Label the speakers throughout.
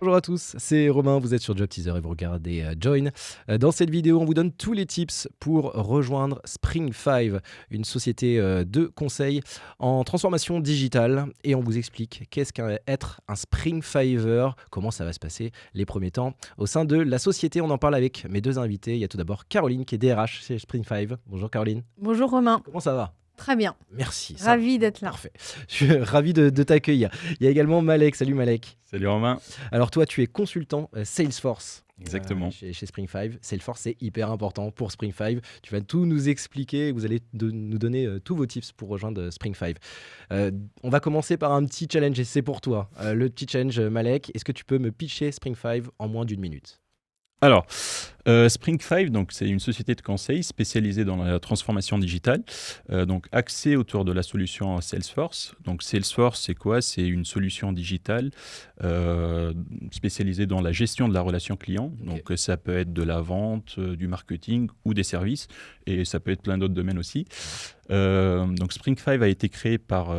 Speaker 1: Bonjour à tous, c'est Romain, vous êtes sur Job Teaser et vous regardez Join. Dans cette vidéo, on vous donne tous les tips pour rejoindre Spring5, une société de conseil en transformation digitale. Et on vous explique qu'est-ce qu'être un Spring5er, comment ça va se passer les premiers temps au sein de la société. On en parle avec mes deux invités. Il y a tout d'abord Caroline qui est DRH chez Spring5. Bonjour Caroline.
Speaker 2: Bonjour Romain.
Speaker 1: Comment ça va ?
Speaker 2: Très bien.
Speaker 1: Merci.
Speaker 2: Ravi d'être là.
Speaker 1: Parfait. Je suis ravi de t'accueillir. Il y a également Malek. Salut Malek.
Speaker 3: Salut Romain.
Speaker 1: Alors toi, tu es consultant Salesforce.
Speaker 3: Exactement.
Speaker 1: Chez Spring5. Salesforce, c'est hyper important pour Spring5. Tu vas tout nous expliquer. Vous allez nous donner tous vos tips pour rejoindre Spring5. On va commencer par un petit challenge et c'est pour toi. Le petit challenge, Malek. Est-ce que tu peux me pitcher Spring5 en moins d'une minute ?
Speaker 3: Alors, Spring5, donc, c'est une société de conseil spécialisée dans la transformation digitale, donc axée autour de la solution Salesforce. Donc Salesforce, c'est quoi ? C'est une solution digitale spécialisée dans la gestion de la relation client. Donc ça peut être de la vente, du marketing ou des services, et ça peut être plein d'autres domaines aussi. Donc Spring5 a été créé par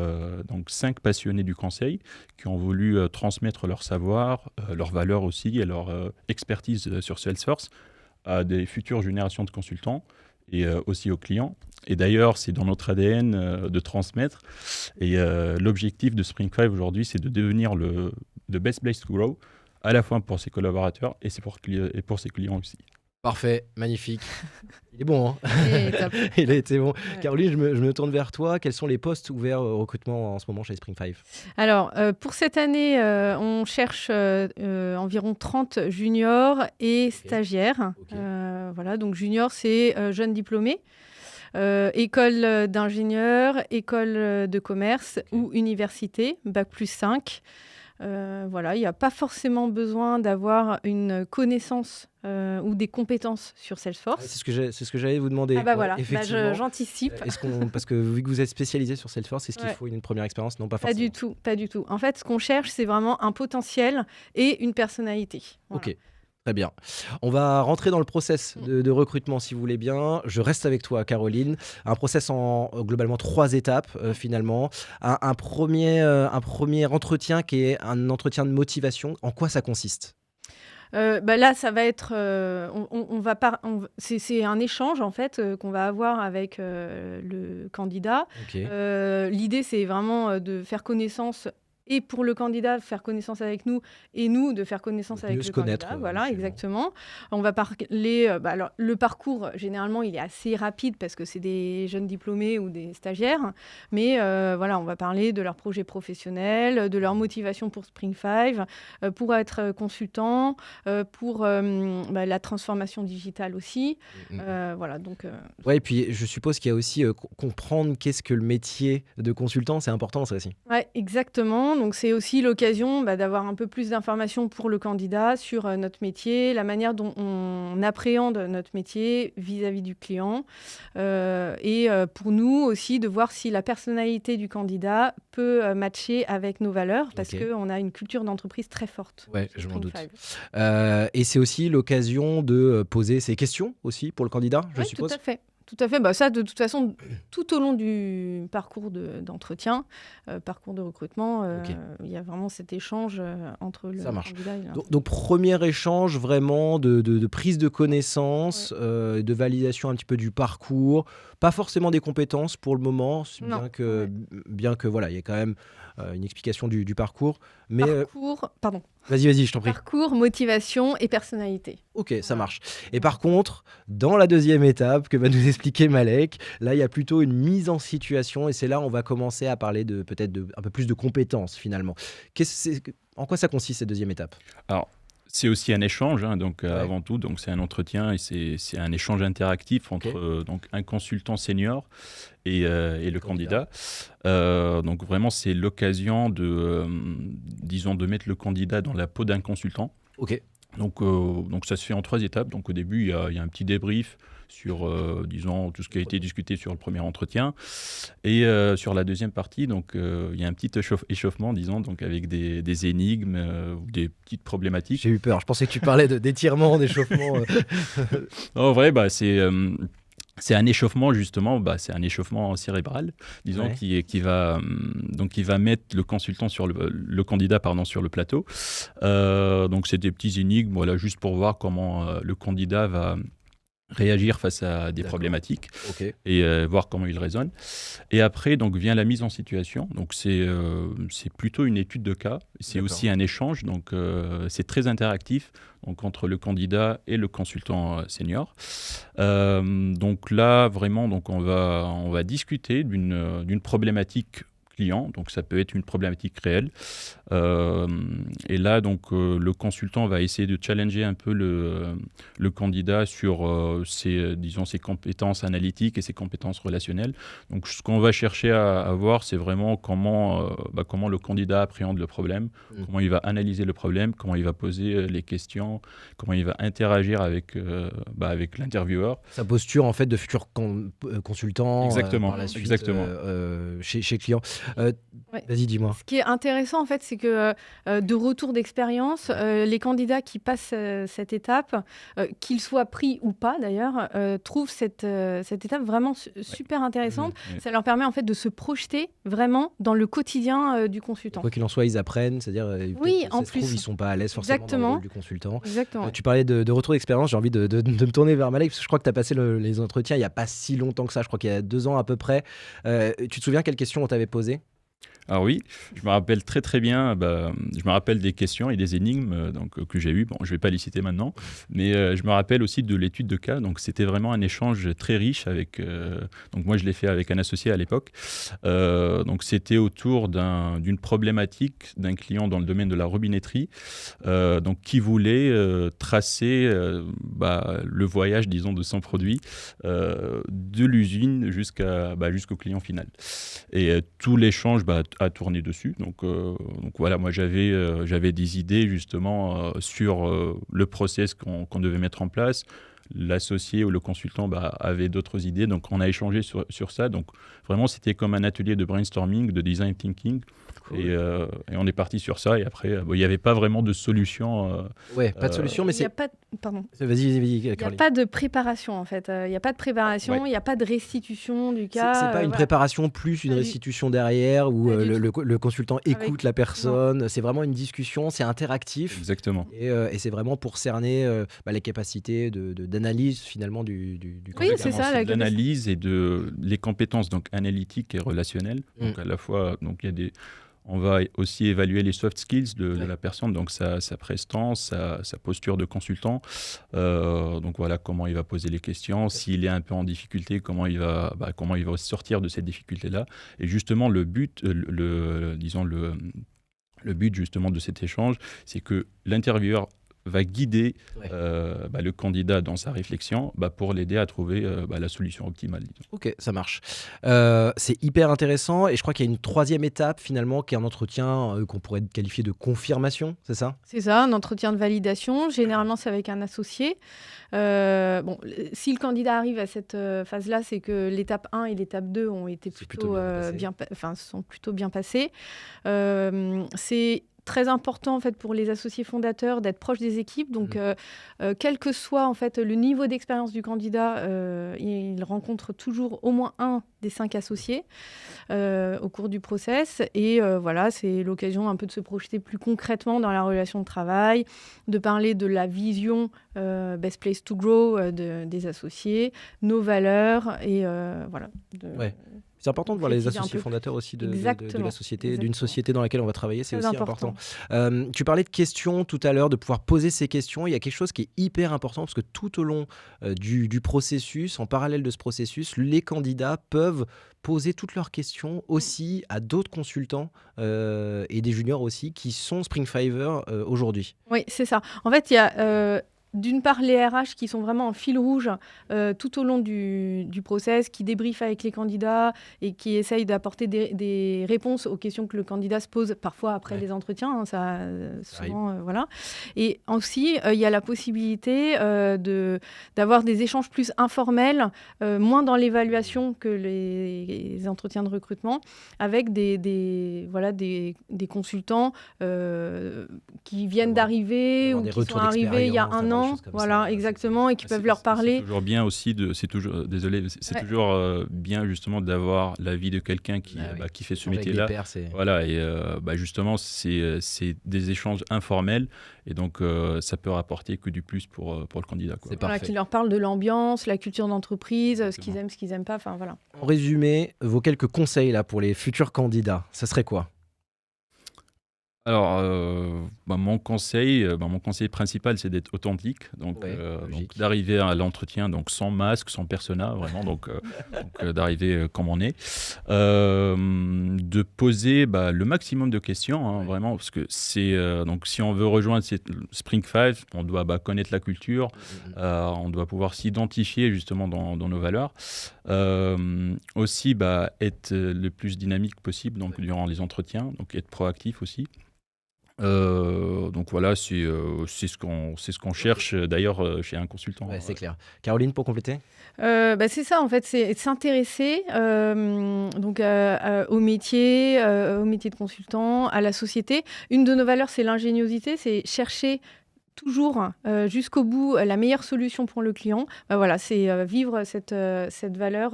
Speaker 3: 5 passionnés du conseil qui ont voulu transmettre leur savoir, leurs valeurs aussi et leur expertise sur Salesforce à des futures générations de consultants et aussi aux clients. Et d'ailleurs, c'est dans notre ADN de transmettre. Et l'objectif de Spring5 aujourd'hui, c'est de devenir le best place to grow, à la fois pour ses collaborateurs et pour ses clients aussi.
Speaker 1: Parfait, magnifique. Il est bon, hein ?
Speaker 2: Il
Speaker 1: a été bon.
Speaker 2: Ouais.
Speaker 1: Caroline, je me tourne vers toi. Quels sont les postes ouverts au recrutement en ce moment chez Spring5 ?
Speaker 2: Alors, pour cette année, on cherche environ 30 juniors et stagiaires.
Speaker 1: Ok.
Speaker 2: Voilà, donc junior, c'est jeunes diplômés. École d'ingénieur, école de commerce ou université, bac+5. Voilà, il n'y a pas forcément besoin d'avoir une connaissance ou des compétences sur Salesforce.
Speaker 1: C'est ce que j'allais vous demander.
Speaker 2: Ah bah voilà,
Speaker 1: effectivement.
Speaker 2: j'anticipe.
Speaker 1: Parce que vu que vous êtes spécialisé sur Salesforce, est-ce qu'il
Speaker 2: Ouais.
Speaker 1: faut une première expérience ? Non, pas
Speaker 2: Pas
Speaker 1: forcément.
Speaker 2: du tout. En fait, ce qu'on cherche, c'est vraiment un potentiel et une personnalité. Voilà.
Speaker 1: Ok, très bien. On va rentrer dans le process de recrutement, si vous voulez bien. Je reste avec toi, Caroline. Un process en globalement 3 étapes, finalement. Un premier entretien qui est un entretien de motivation. En quoi ça consiste ?
Speaker 2: Là, ça va être, c'est un échange en fait qu'on va avoir avec le candidat.
Speaker 1: Ok.
Speaker 2: L'idée, c'est vraiment de faire connaissance. Et pour le candidat, faire connaissance avec nous et nous de faire connaissance
Speaker 1: Donc,
Speaker 2: avec
Speaker 1: mieux
Speaker 2: le
Speaker 1: se connaître,
Speaker 2: candidat. Voilà,
Speaker 1: finalement.
Speaker 2: exactement. On va parler. Alors, le parcours, généralement, il est assez rapide parce que c'est des jeunes diplômés ou des stagiaires. Mais voilà, on va parler de leur projet professionnel, de leur motivation pour Spring5, pour être consultant, pour la transformation digitale aussi. Voilà, donc.
Speaker 1: Ouais, et puis je suppose qu'il y a aussi comprendre qu'est-ce que le métier de consultant, c'est important ça aussi.
Speaker 2: Ouais, exactement. Donc, c'est aussi l'occasion d'avoir un peu plus d'informations pour le candidat sur notre métier, la manière dont on appréhende notre métier vis-à-vis du client. Et pour nous aussi, de voir si la personnalité du candidat peut matcher avec nos valeurs, parce
Speaker 1: Ok.
Speaker 2: qu'on a une culture d'entreprise très forte.
Speaker 1: Ouais,
Speaker 2: chez
Speaker 1: je m'en doute.
Speaker 2: Spring5.
Speaker 1: Et c'est aussi l'occasion de poser ses questions aussi pour le candidat, je
Speaker 2: Oui,
Speaker 1: suppose.
Speaker 2: tout à fait. Tout à fait. Ça, de toute façon, tout au long du parcours d'entretien, parcours de recrutement,
Speaker 1: Ok.
Speaker 2: il y a vraiment cet échange entre le
Speaker 1: Ça marche.
Speaker 2: candidat et
Speaker 1: Donc, premier échange vraiment de prise de connaissance, de validation un petit peu du parcours, pas forcément des compétences pour le moment,
Speaker 2: Non.
Speaker 1: bien que voilà, il y a quand même une explication du parcours. Mais vas-y, je t'en prie.
Speaker 2: Parcours, motivation et personnalité.
Speaker 1: Ok, ça
Speaker 2: Voilà.
Speaker 1: marche. Et par contre, dans la deuxième étape que va nous expliquer Malek, là, il y a plutôt une mise en situation et c'est là où on va commencer à parler peut-être un peu plus de compétences finalement. En quoi ça consiste cette deuxième étape ?
Speaker 3: Alors, c'est aussi un échange,
Speaker 1: Ouais.
Speaker 3: avant tout. Donc, c'est un entretien et c'est un échange interactif entre donc un consultant senior et le candidat. Donc, vraiment, c'est l'occasion de mettre le candidat dans la peau d'un consultant.
Speaker 1: Ok.
Speaker 3: Donc, ça se fait en 3 étapes. Donc, au début, il y a un petit débrief sur, tout ce qui a été discuté sur le premier entretien. Et sur la deuxième partie, donc, il y a un petit échauffement, donc, avec des énigmes ou des petites problématiques.
Speaker 1: J'ai eu peur. Je pensais que tu parlais d'étirement, d'échauffement.
Speaker 3: En vrai, c'est un échauffement justement, c'est un échauffement cérébral, disons,
Speaker 1: Ouais.
Speaker 3: qui va mettre le consultant le candidat pardon, sur le plateau. Donc c'est des petits énigmes, voilà, juste pour voir comment le candidat va réagir face à des
Speaker 1: D'accord.
Speaker 3: problématiques
Speaker 1: Ok.
Speaker 3: et voir comment il raisonne. Et après, donc vient la mise en situation. Donc c'est plutôt une étude de cas. C'est
Speaker 1: D'accord.
Speaker 3: aussi un échange. Donc c'est très interactif. Donc entre le candidat et le consultant senior. Donc là, vraiment, donc on va discuter d'une problématique client. Donc ça peut être une problématique réelle. Et là, donc le consultant va essayer de challenger un peu le candidat sur disons, ses compétences analytiques et ses compétences relationnelles. Donc ce qu'on va chercher à voir, c'est vraiment comment le candidat appréhende le problème, comment il va analyser le problème, comment il va poser les questions, comment il va interagir avec l'intervieweur.
Speaker 1: Sa posture en fait de futur consultant
Speaker 3: Exactement,
Speaker 1: par la suite
Speaker 3: exactement.
Speaker 1: chez le client.
Speaker 2: Ouais.
Speaker 1: Vas-y, dis-moi.
Speaker 2: Ce qui est intéressant, en fait, c'est que de retour d'expérience, les candidats qui passent cette étape, qu'ils soient pris ou pas d'ailleurs, trouvent cette étape vraiment super intéressante.
Speaker 3: Ouais.
Speaker 2: Ça leur permet en fait de se projeter vraiment dans le quotidien du consultant.
Speaker 1: Quoi qu'il en soit, ils apprennent, c'est-à-dire
Speaker 2: Oui,
Speaker 1: peut-être,
Speaker 2: en
Speaker 1: ça se trouve,
Speaker 2: plus.
Speaker 1: ils sont pas à l'aise forcément dans le
Speaker 2: Exactement.
Speaker 1: rôle du consultant.
Speaker 2: Exactement.
Speaker 1: Tu parlais de retour d'expérience, j'ai envie de me tourner vers Malek, parce que je crois que tu as passé les entretiens il n'y a pas si longtemps que ça, je crois qu'il y a 2 ans à peu près. Tu te souviens quelles questions on t'avait posées ?
Speaker 3: Alors oui, je me rappelle très très bien, je me rappelle des questions et des énigmes que j'ai eues. Bon, je ne vais pas les citer maintenant, mais je me rappelle aussi de l'étude de cas. Donc c'était vraiment un échange très riche avec. Donc moi je l'ai fait avec un associé à l'époque. Donc c'était autour d'une problématique d'un client dans le domaine de la robinetterie, donc qui voulait tracer le voyage, disons, de son produit de l'usine jusqu'au client final. Et tout l'échange a tourné dessus. Donc voilà, moi j'avais des idées justement sur le process qu'on devait mettre en place. L'associé ou le consultant avait d'autres idées. Donc on a échangé sur ça. Donc vraiment, c'était comme un atelier de brainstorming, de design thinking. Cool. Et on est parti sur ça. Et après, il n'y avait pas vraiment de solution.
Speaker 1: Ouais, pas de solution, mais c'est...
Speaker 2: Pardon.
Speaker 1: Vas-y,
Speaker 2: Il n'y a pas de préparation, en fait. Il n'y a pas de préparation, il n'y a pas de restitution du cas.
Speaker 1: C'est pas une préparation plus une restitution derrière où le consultant écoute la personne. Non. C'est vraiment une discussion, c'est interactif.
Speaker 3: Exactement.
Speaker 1: Et c'est vraiment pour cerner les capacités d'analyse finalement du
Speaker 2: candidat. Oui, c'est ça.
Speaker 3: L'analyse et les compétences donc analytiques et relationnelles. Donc à la fois, donc il y a des... On va aussi évaluer les soft skills de la personne, donc sa prestance, sa posture de consultant. Donc voilà, comment il va poser les questions. S'il est un peu en difficulté, comment il va sortir de cette difficulté-là. Et justement, le but, le but justement de cet échange, c'est que l'intervieweur va guider le candidat dans sa réflexion pour l'aider à trouver la solution optimale. Disons.
Speaker 1: Ok, ça marche. C'est hyper intéressant et je crois qu'il y a une 3e étape finalement qui est un entretien qu'on pourrait qualifier de confirmation, c'est ça ?
Speaker 2: C'est ça, un entretien de validation. Généralement, c'est avec un associé. Si le candidat arrive à cette phase-là, c'est que l'étape 1 et l'étape 2 ont été sont plutôt bien passées. C'est très important en fait pour les associés fondateurs d'être proches des équipes. Donc, quel que soit en fait le niveau d'expérience du candidat, il rencontre toujours au moins un des 5 associés au cours du process. Et voilà, c'est l'occasion un peu de se projeter plus concrètement dans la relation de travail, de parler de la vision Best Place to Grow des associés, nos valeurs et voilà.
Speaker 1: C'est important de voir les associés fondateurs aussi de la société, d'une société dans laquelle on va travailler, c'est aussi important. Tu parlais de questions tout à l'heure, de pouvoir poser ces questions. Il y a quelque chose qui est hyper important parce que tout au long du processus, en parallèle de ce processus, les candidats peuvent poser toutes leurs questions aussi à d'autres consultants et des juniors aussi qui sont Springfiver aujourd'hui.
Speaker 2: Oui, c'est ça. En fait, il y a... d'une part, les RH qui sont vraiment en fil rouge tout au long du process, qui débriefent avec les candidats et qui essayent d'apporter des réponses aux questions que le candidat se pose parfois après les entretiens. Ça souvent, voilà. Et aussi, il y a la possibilité d'avoir des échanges plus informels, moins dans l'évaluation que les entretiens de recrutement, avec des consultants qui viennent d'arriver ou qui sont arrivés il y a 1 an. clients, voilà, exactement, et qui peuvent leur parler.
Speaker 3: C'est toujours bien aussi c'est toujours bien justement d'avoir l'avis de quelqu'un qui fait ce métier-là. Voilà, et justement, c'est des échanges informels, et donc ça peut rapporter que du plus pour le candidat.
Speaker 2: Voilà, qui leur parle de l'ambiance, la culture d'entreprise, ce qu'ils aiment, ce qu'ils n'aiment pas, enfin voilà.
Speaker 1: En résumé, vos quelques conseils là pour les futurs candidats, ça serait quoi ?
Speaker 3: Alors, mon conseil principal, c'est d'être authentique, donc d'arriver à l'entretien donc sans masque, sans persona, vraiment, donc d'arriver comme on est, de poser le maximum de questions, vraiment, parce que c'est donc si on veut rejoindre Spring 5, on doit connaître la culture, on doit pouvoir s'identifier justement dans nos valeurs, aussi être le plus dynamique possible donc durant les entretiens, donc être proactif aussi. Donc voilà, c'est ce qu'on cherche d'ailleurs chez un consultant.
Speaker 1: Ouais, c'est clair. Caroline, pour compléter ?
Speaker 2: C'est ça, en fait, c'est s'intéresser au métier de consultant, à la société. Une de nos valeurs, c'est l'ingéniosité, c'est chercher toujours jusqu'au bout la meilleure solution pour le client. Voilà, c'est vivre cette valeur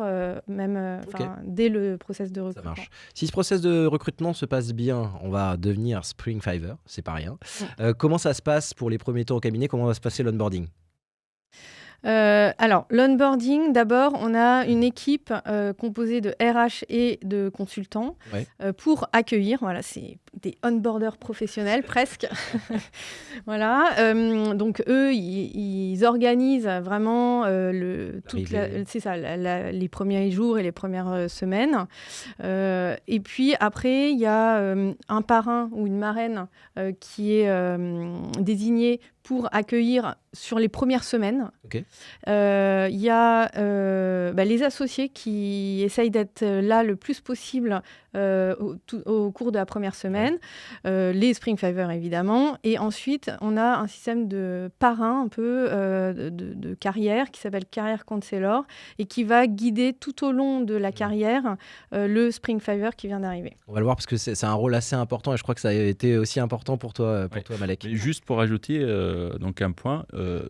Speaker 2: dès le process de recrutement.
Speaker 1: Ça marche. Si ce process de recrutement se passe bien, on va devenir Spring Fiver, c'est pas rien. Comment ça se passe pour les premiers temps au cabinet ? Comment va se passer l'onboarding ?
Speaker 2: Alors, l'onboarding, d'abord, on a une équipe composée de RH et de consultants pour accueillir. Voilà, c'est des onboarders professionnels, presque. Voilà. Donc, eux, ils organisent vraiment les premiers jours et les premières semaines. Et puis, après, il y a un parrain ou une marraine qui est désigné pour accueillir sur les premières semaines. Il y a les associés qui essayent d'être là le plus possible au cours de la première semaine, les Spring Fiver évidemment, et ensuite on a un système de parrain un peu de carrière qui s'appelle Career Counselor et qui va guider tout au long de la carrière le Spring Fiver qui vient d'arriver.
Speaker 1: On va le voir parce que c'est un rôle assez important et je crois que ça a été aussi important pour toi, Malek.
Speaker 3: Mais juste pour ajouter donc un point,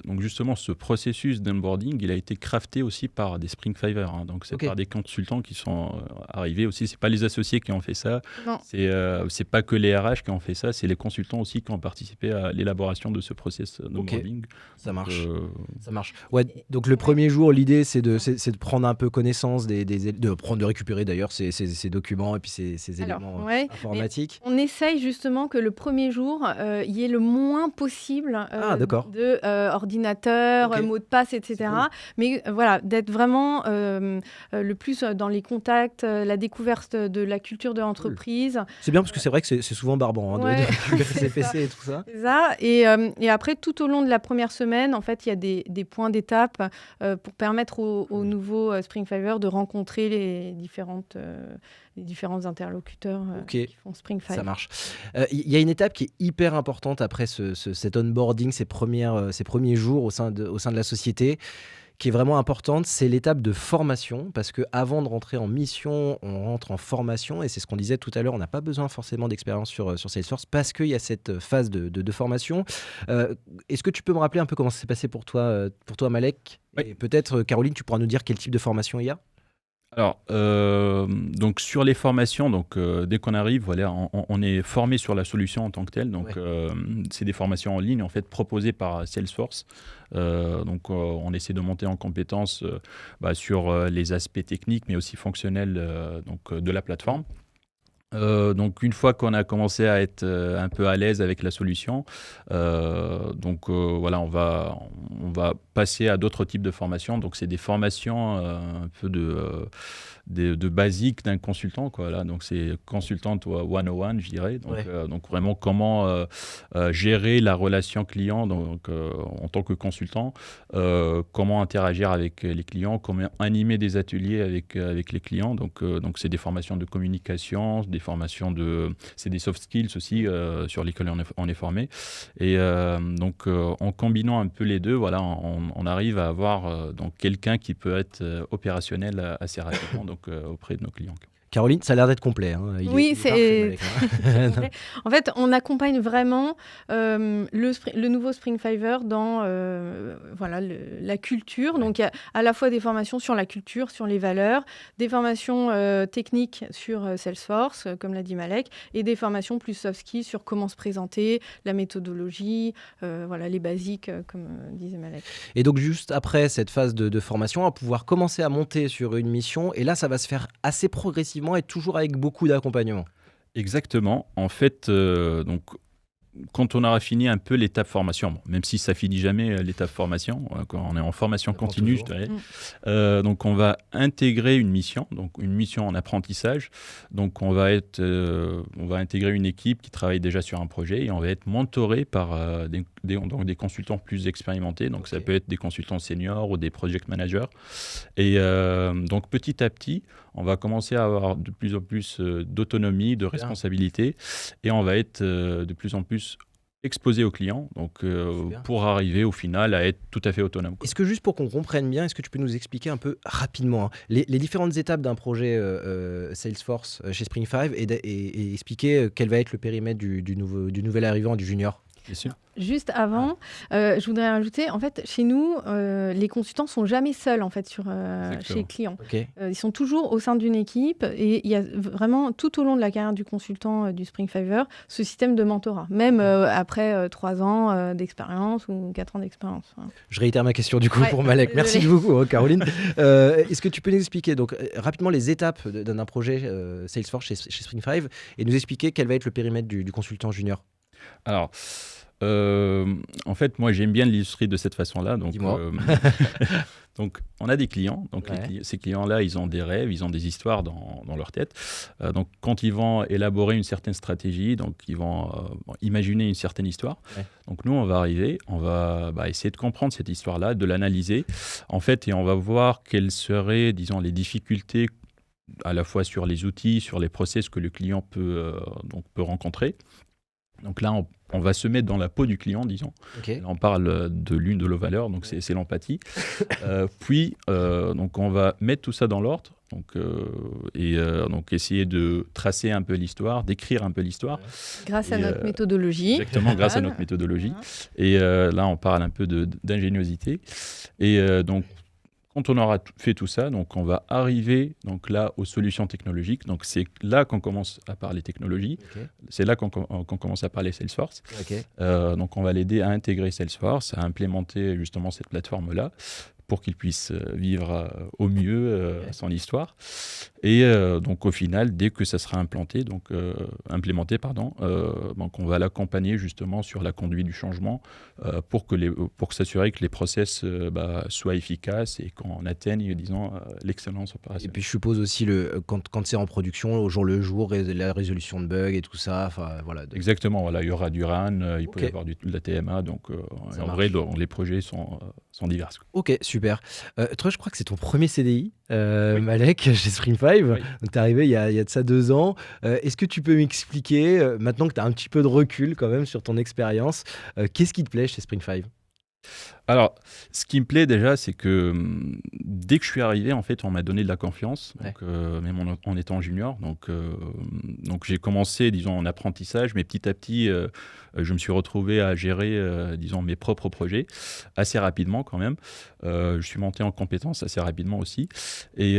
Speaker 3: donc justement ce processus d'onboarding, il a été crafté aussi par des Spring Fiver, donc c'est par des consultants qui sont arrivés aussi, c'est pas les associés qui ont fait ça, c'est pas que les RH qui ont fait ça, c'est les consultants aussi qui ont participé à l'élaboration de ce process d'onboarding.
Speaker 1: Ça marche. Ça marche. Ouais, donc le premier jour, l'idée c'est de prendre un peu connaissance de récupérer d'ailleurs ces documents et puis ces éléments informatiques.
Speaker 2: On essaye justement que le premier jour, il y ait le moins possible de ordinateur, mots de passe, etc. Cool. Mais voilà, d'être vraiment le plus dans les contacts, la découverte de la culture de l'entreprise.
Speaker 1: C'est bien parce que c'est vrai que c'est souvent barbant de récupérer ses PC et tout ça.
Speaker 2: C'est ça. Et après, tout au long de la première semaine, en fait, il y a des points d'étape pour permettre aux nouveaux Spring Fiver de rencontrer les différents interlocuteurs qui font Spring Five.
Speaker 1: Ça marche. Il y a une étape qui est hyper importante après cet onboarding, ces premiers jours au sein de la société, qui est vraiment importante, c'est l'étape de formation, parce qu'avant de rentrer en mission, on rentre en formation, et c'est ce qu'on disait tout à l'heure, on n'a pas besoin forcément d'expérience sur Salesforce, parce qu'il y a cette phase de formation. Est-ce que tu peux me rappeler un peu comment ça s'est passé pour toi Malek ? Et peut-être, Caroline, tu pourras nous dire quel type de formation il y a ?
Speaker 3: Alors, donc sur les formations, donc dès qu'on arrive, voilà, on est formé sur la solution en tant que telle. Donc, c'est des formations en ligne en fait proposées par Salesforce. Donc, on essaie de monter en compétences sur les aspects techniques, mais aussi fonctionnels de la plateforme. Donc une fois qu'on a commencé à être un peu à l'aise avec la solution, voilà, on va passer à d'autres types de formations. Donc c'est des formations un peu de basique d'un consultant, quoi. Là, donc c'est consultant 101, je dirais. Donc vraiment comment gérer la relation client donc, en tant que consultant, comment interagir avec les clients, comment animer des ateliers avec les clients. Donc c'est des formations de communication, des formations c'est des soft skills aussi sur lesquels on est formé. Et donc en combinant un peu les deux, voilà, on arrive à avoir donc quelqu'un qui peut être opérationnel assez rapidement donc auprès de nos clients.
Speaker 1: Caroline, ça a l'air d'être complet. Hein.
Speaker 2: Oui, c'est
Speaker 1: parfait,
Speaker 2: complet. En fait, on accompagne vraiment le nouveau Spring Fiver dans la culture.
Speaker 1: Ouais.
Speaker 2: Donc, il y a à la fois des formations sur la culture, sur les valeurs, des formations techniques sur Salesforce, comme l'a dit Malek, et des formations plus soft skills sur comment se présenter, la méthodologie, les basiques, comme disait Malek.
Speaker 1: Et donc, juste après cette phase de formation, on va pouvoir commencer à monter sur une mission. Et là, ça va se faire assez progressivement et toujours avec beaucoup d'accompagnement.
Speaker 3: Exactement. En fait, donc, quand on aura fini un peu l'étape formation, bon, même si ça finit jamais l'étape formation, quand on est en formation continue, je dirais, donc on va intégrer une mission en apprentissage. Donc on va intégrer une équipe qui travaille déjà sur un projet et on va être mentoré par des consultants plus expérimentés. Donc ça peut être des consultants seniors ou des project managers. Et donc petit à petit, on va commencer à avoir de plus en plus d'autonomie, de responsabilité, et on va être de plus en plus exposé aux clients, donc pour arriver au final à être tout à fait autonome.
Speaker 1: Est-ce que juste pour qu'on comprenne bien, est-ce que tu peux nous expliquer un peu rapidement les différentes étapes d'un projet Salesforce chez Spring5 et expliquer quel va être le périmètre du nouvel arrivant, du junior?
Speaker 3: Bien sûr.
Speaker 2: Juste avant, je voudrais rajouter, en fait, chez nous, les consultants sont jamais seuls en fait chez les clients. Ils sont toujours au sein d'une équipe et il y a vraiment tout au long de la carrière du consultant du Spring Fiver ce système de mentorat, même après 3 ans d'expérience ou 4 ans d'expérience.
Speaker 1: Je réitère ma question du coup pour Malek. Merci beaucoup Caroline. Est-ce que tu peux nous expliquer donc rapidement les étapes d'un projet Salesforce chez Spring5 et nous expliquer quel va être le périmètre du consultant junior?
Speaker 3: Alors, en fait, moi, j'aime bien l'illustrer de cette façon-là. Donc, donc, on a des clients. Donc, ces clients-là, ils ont des rêves, ils ont des histoires dans leur tête. Donc, quand ils vont élaborer une certaine stratégie, donc ils vont imaginer une certaine histoire. Donc, nous, on va arriver, on va essayer de comprendre cette histoire-là, de l'analyser, en fait, et on va voir quelles seraient, disons, les difficultés à la fois sur les outils, sur les process que le client peut rencontrer. Donc là, on va se mettre dans la peau du client, disons. Là, on parle de l'une de nos valeurs, donc c'est l'empathie. Puis, donc on va mettre tout ça dans l'ordre, donc essayer de tracer un peu l'histoire, d'écrire un peu l'histoire.
Speaker 2: Grâce à notre méthodologie.
Speaker 3: Exactement, grâce à notre méthodologie. Et là, on parle un peu d'ingéniosité. Et donc, quand on aura fait tout ça, donc on va arriver donc là aux solutions technologiques. Donc c'est là qu'on commence à parler technologie. C'est là qu'on commence à parler Salesforce. Donc on va l'aider à intégrer Salesforce, à implémenter justement cette plateforme-là pour qu'il puisse vivre au mieux son histoire. Et donc au final, dès que ça sera implémenté, donc on va l'accompagner justement sur la conduite du changement pour s'assurer que les process soient efficaces et qu'on atteigne, disons, l'excellence opérationnelle.
Speaker 1: Et puis je suppose aussi quand c'est en production, au jour le jour, la résolution de bugs et tout ça. Voilà.
Speaker 3: Exactement, voilà, il y aura du RAN, il peut y avoir de la TMA, donc en vrai, les projets sont divers.
Speaker 1: Ok, super. Toi, je crois que c'est ton premier CDI, Malek, chez Spring5. Donc, tu es arrivé il y a de ça 2 ans. Est-ce que tu peux m'expliquer, maintenant que tu as un petit peu de recul quand même sur ton expérience, qu'est-ce qui te plaît chez Spring5?
Speaker 3: Alors, ce qui me plaît déjà, c'est que dès que je suis arrivé, en fait, on m'a donné de la confiance, donc, même en étant junior. Donc j'ai commencé, disons, en apprentissage, mais petit à petit, je me suis retrouvé à gérer, disons, mes propres projets assez rapidement quand même. Je suis monté en compétences assez rapidement aussi. Et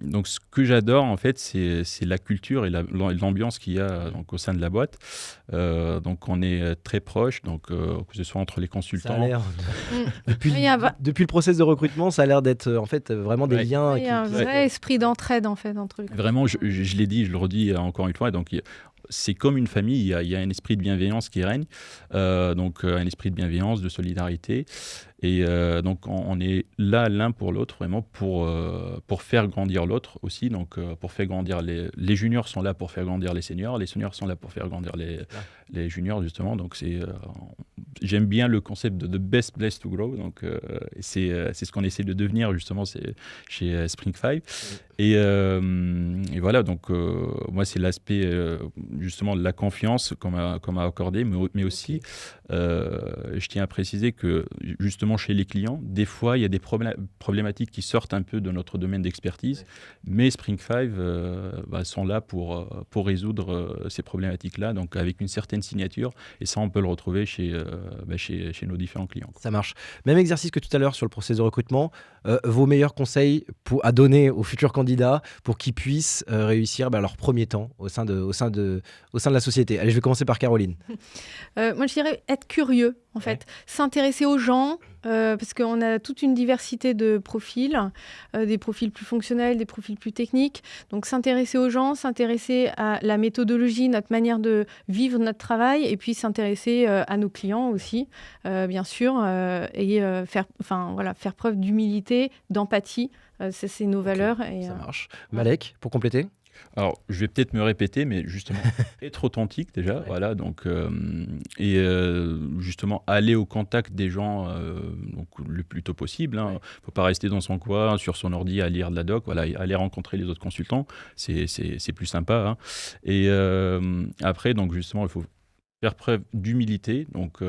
Speaker 3: donc, ce que j'adore, en fait, c'est la culture et l'ambiance qu'il y a donc, au sein de la boîte. Donc, on est très proche, donc, que ce soit entre les consultants.
Speaker 1: Depuis le process de recrutement, ça a l'air d'être en fait vraiment des liens.
Speaker 2: Il y a un vrai esprit d'entraide en fait entre les consultants.
Speaker 3: Vraiment, je l'ai dit, je le redis encore une fois. Donc, c'est comme une famille, il y a un esprit de bienveillance qui règne, donc un esprit de bienveillance, de solidarité. Et donc, on est là l'un pour l'autre, vraiment pour faire grandir l'autre aussi. Donc, pour faire grandir les juniors sont là pour faire grandir les seniors sont là pour faire grandir les juniors, justement. Donc, j'aime bien le concept de best place to grow. Donc, c'est ce qu'on essaie de devenir, justement, chez Spring5. Et voilà, donc moi, c'est l'aspect justement de la confiance qu'on m'a accordé, mais aussi, je tiens à préciser que justement chez les clients, des fois, il y a des problématiques qui sortent un peu de notre domaine d'expertise, mais Spring5 sont là pour résoudre ces problématiques-là, donc avec une certaine signature, et ça, on peut le retrouver chez nos différents clients.
Speaker 1: Ça marche. Même exercice que tout à l'heure sur le processus de recrutement, vos meilleurs conseils à donner aux futurs candidats pour qu'ils puissent réussir leur premier temps au sein de la société. Allez, je vais commencer par Caroline.
Speaker 2: Moi, je dirais être curieux, en fait. S'intéresser aux gens, parce qu'on a toute une diversité de profils, des profils plus fonctionnels, des profils plus techniques. Donc, s'intéresser aux gens, s'intéresser à la méthodologie, notre manière de vivre notre travail, et puis s'intéresser à nos clients aussi, bien sûr, et faire preuve d'humilité, d'empathie. C'est nos valeurs. Et,
Speaker 1: ça marche. Malek, pour compléter?
Speaker 3: Alors, je vais peut-être me répéter, mais justement, être authentique déjà, voilà, donc, justement, aller au contact des gens donc, le plus tôt possible. Il ne faut pas rester dans son coin, sur son ordi, à lire de la doc, voilà, aller rencontrer les autres consultants, c'est plus sympa. Hein. Et après, donc, justement, il faut faire preuve d'humilité, donc,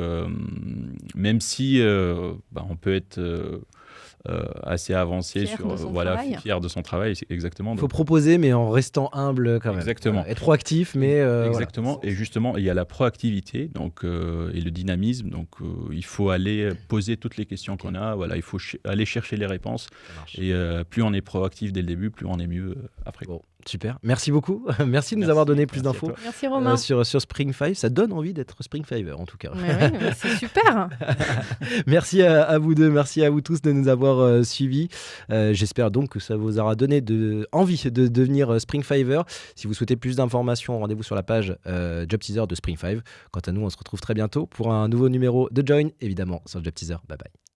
Speaker 3: même si on peut être... assez avancé fier de son travail, exactement.
Speaker 1: Il faut proposer, mais en restant humble quand même.
Speaker 3: Exactement.
Speaker 1: Être proactif, mais
Speaker 3: exactement. Et justement, il y a la proactivité, donc et le dynamisme. Donc, il faut aller poser toutes les questions qu'on a. Voilà, il faut aller chercher les réponses. Et plus on est proactif dès le début, plus on est mieux après.
Speaker 1: Bon. Super, merci beaucoup. Merci de nous avoir donné plus d'infos.
Speaker 2: Merci Romain.
Speaker 1: Sur Spring5, ça donne envie d'être Spring5 en tout cas.
Speaker 2: Mais oui, c'est super.
Speaker 1: Merci à vous deux, merci à vous tous de nous avoir suivis. J'espère donc que ça vous aura donné envie de devenir Spring5er. Si vous souhaitez plus d'informations, rendez-vous sur la page Job Teaser de Spring5. Quant à nous, on se retrouve très bientôt pour un nouveau numéro de Join, évidemment sur Job Teaser. Bye bye.